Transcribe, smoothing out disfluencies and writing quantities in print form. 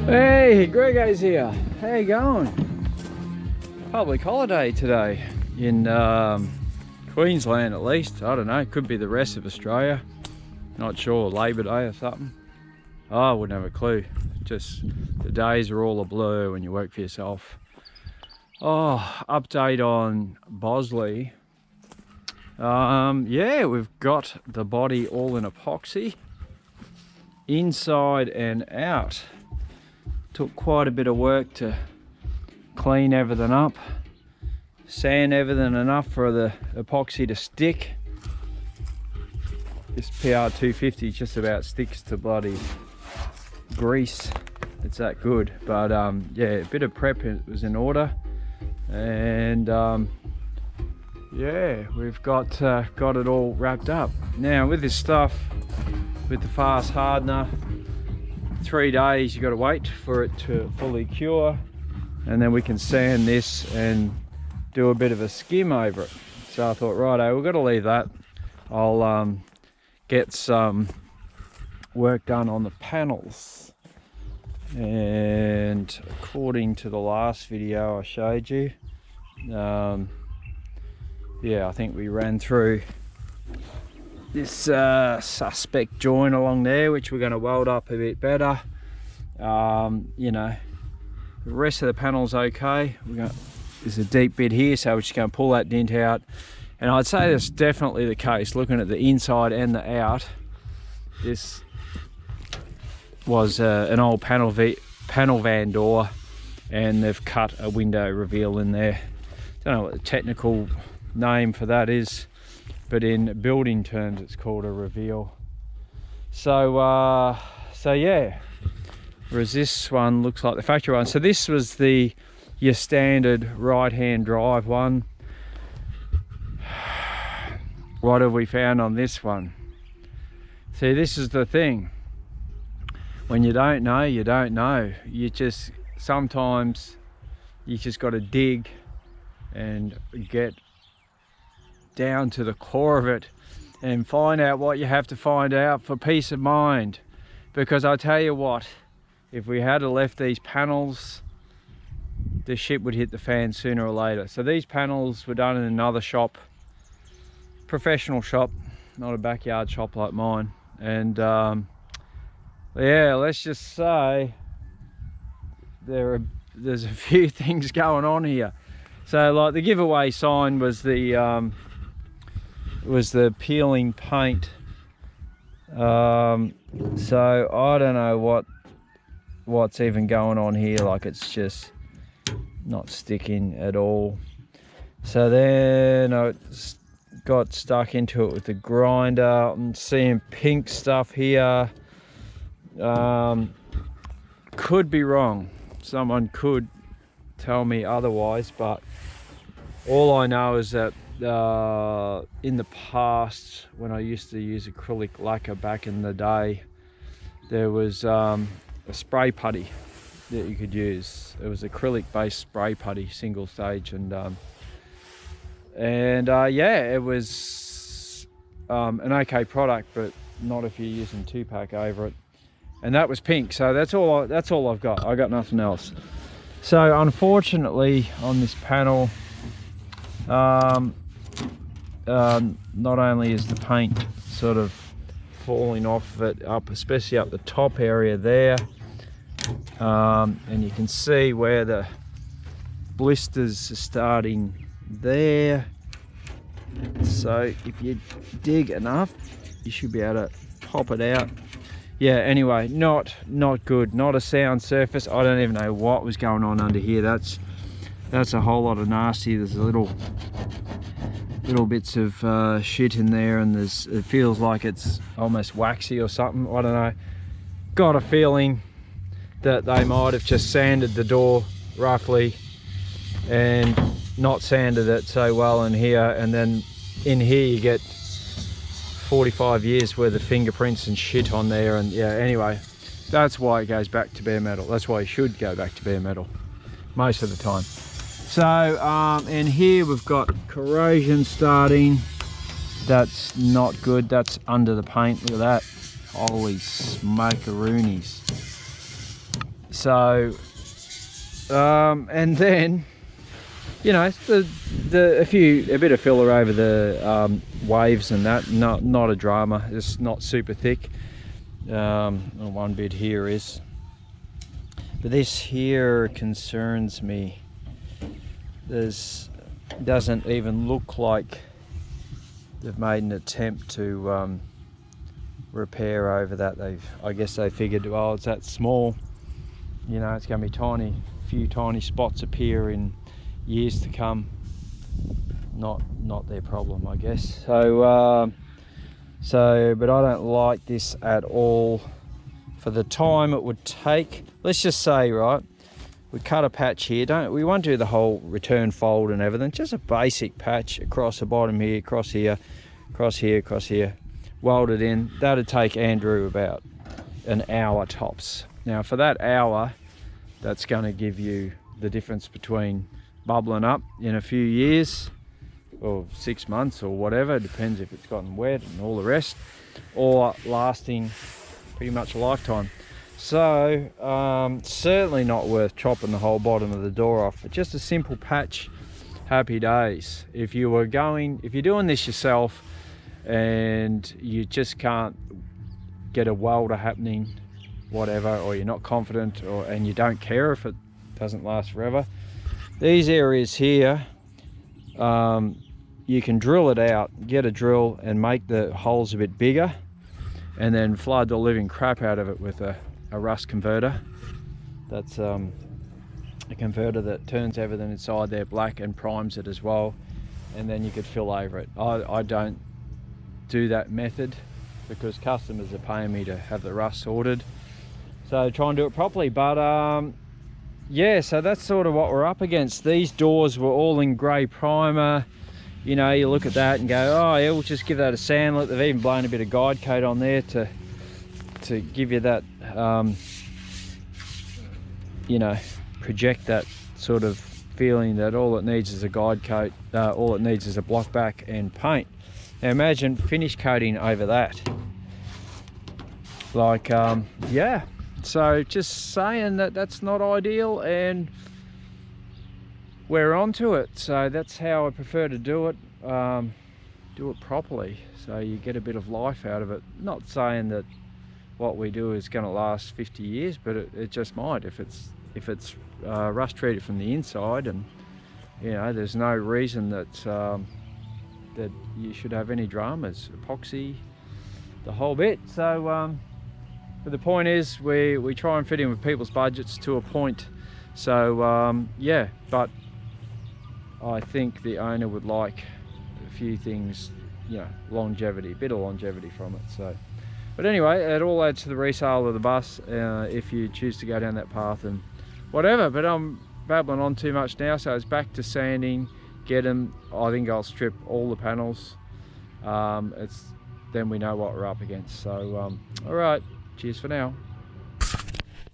Hey, Grego's here. How you going? Public holiday today in Queensland, at least. I don't know, could be the rest of Australia. Not sure, Labor Day or something. Oh, I wouldn't have a clue. Just the days are all a blur when you work for yourself. Oh, update on Bozley. Yeah, we've got the body all in epoxy, inside and out. Took quite a bit of work to clean everything up, sand everything enough for the epoxy to stick. This PR250 just about sticks to bloody grease. It's that good. But yeah, a bit of prep was in order, and yeah, we've got it all wrapped up. Now with this stuff, with the fast hardener, 3 days you got to wait for it to fully cure, and then we can sand this and do a bit of a skim over it. So I thought, righto, we've got to leave that. I'll get some work done on the panels, and according to the last video I showed you, yeah, I think we ran through this suspect joint along there, which we're going to weld up a bit better. You know, the rest of the panel's okay. There's a deep bit here, so we're just going to pull that dent out, and I'd say that's definitely the case. Looking at the inside and the out, this was an old panel van door, and they've cut a window reveal in there. Don't know what the technical name for that is, but in building terms it's called a reveal. So so yeah, whereas this one looks like the factory one. So this was your standard right hand drive one. What have we found on this one? See, this is the thing, when you don't know, you don't know. Sometimes you just got to dig and get down to the core of it and find out what you have to find out for peace of mind. Because I tell you what, if we had left these panels, the shit would hit the fan sooner or later. So these panels were done in another shop, professional shop, not a backyard shop like mine. And yeah, let's just say there's a few things going on here. So like the giveaway sign was the peeling paint. So I don't know what's even going on here. Like, it's just not sticking at all. So then I got stuck into it with the grinder. I'm seeing pink stuff here. Could be wrong. Someone could tell me otherwise, but all I know is that in the past, when I used to use acrylic lacquer back in the day, there was a spray putty that you could use. It was acrylic based spray putty, single stage, and yeah, it was an okay product, but not if you're using 2-pack over it. And that was pink. So that's all I've got. I got nothing else. So unfortunately on this panel, not only is the paint sort of falling off it up, especially up the top area there, and you can see where the blisters are starting there. So if you dig enough, you should be able to pop it out. Yeah, anyway, not good. Not a sound surface. I don't even know what was going on under here. That's a whole lot of nasty. There's a little bits of shit in there, and it feels like it's almost waxy or something. I don't know. Got a feeling that they might have just sanded the door roughly and not sanded it so well in here, and then in here you get 45 years worth of fingerprints and shit on there. And yeah, anyway, that's why it goes back to bare metal. That's why it should go back to bare metal most of the time. So and here we've got corrosion starting. That's not good. That's under the paint. Look at that. Holy smokeroonies. So and then, you know, a bit of filler over the waves and that, not a drama. It's not super thick. One bit here is, but this here concerns me. Doesn't even look like they've made an attempt to repair over that. I guess they figured, oh, it's that small, you know, it's going to be few tiny spots appear in years to come. Not their problem, I guess. So but I don't like this at all. For the time it would take, let's just say, right, we cut a patch here. We won't do the whole return fold and everything, just a basic patch across the bottom here, across here, across here, across here, weld it in. That'd take Andrew about an hour tops. Now for that hour, that's going to give you the difference between bubbling up in a few years or 6 months or whatever, it depends if it's gotten wet and all the rest, or lasting pretty much a lifetime. So certainly not worth chopping the whole bottom of the door off, but just a simple patch, happy days. If you're doing this yourself and you just can't get a welder happening, whatever, or you're not confident, and you don't care if it doesn't last forever, these areas here, you can drill it out, get a drill and make the holes a bit bigger, and then flood the living crap out of it with a rust converter. That's a converter that turns everything inside there black and primes it as well, and then you could fill over it. I don't do that method because customers are paying me to have the rust sorted, so try and do it properly. But yeah, so that's sort of what we're up against. These doors were all in grey primer. You know, you look at that and go, oh yeah, we'll just give that a sandlet. They've even blown a bit of guide coat on there to give you that, you know, project that sort of feeling that all it needs is a guide coat, all it needs is a block back and paint. Now imagine finish coating over that. Like, yeah, so just saying that's not ideal, and we're onto it. So that's how I prefer to do it. Do it properly so you get a bit of life out of it. Not saying that what we do is going to last 50 years, but it just might if it's rust treated from the inside, and you know, there's no reason that that you should have any dramas. Epoxy, the whole bit. So but the point is, we try and fit in with people's budgets to a point. So yeah, but I think the owner would like a few things, you know, longevity, a bit of longevity from it. So, but anyway, it all adds to the resale of the bus if you choose to go down that path and whatever. But I'm babbling on too much now, so it's back to sanding, get them. I think I'll strip all the panels. Then we know what we're up against. So all right, cheers for now.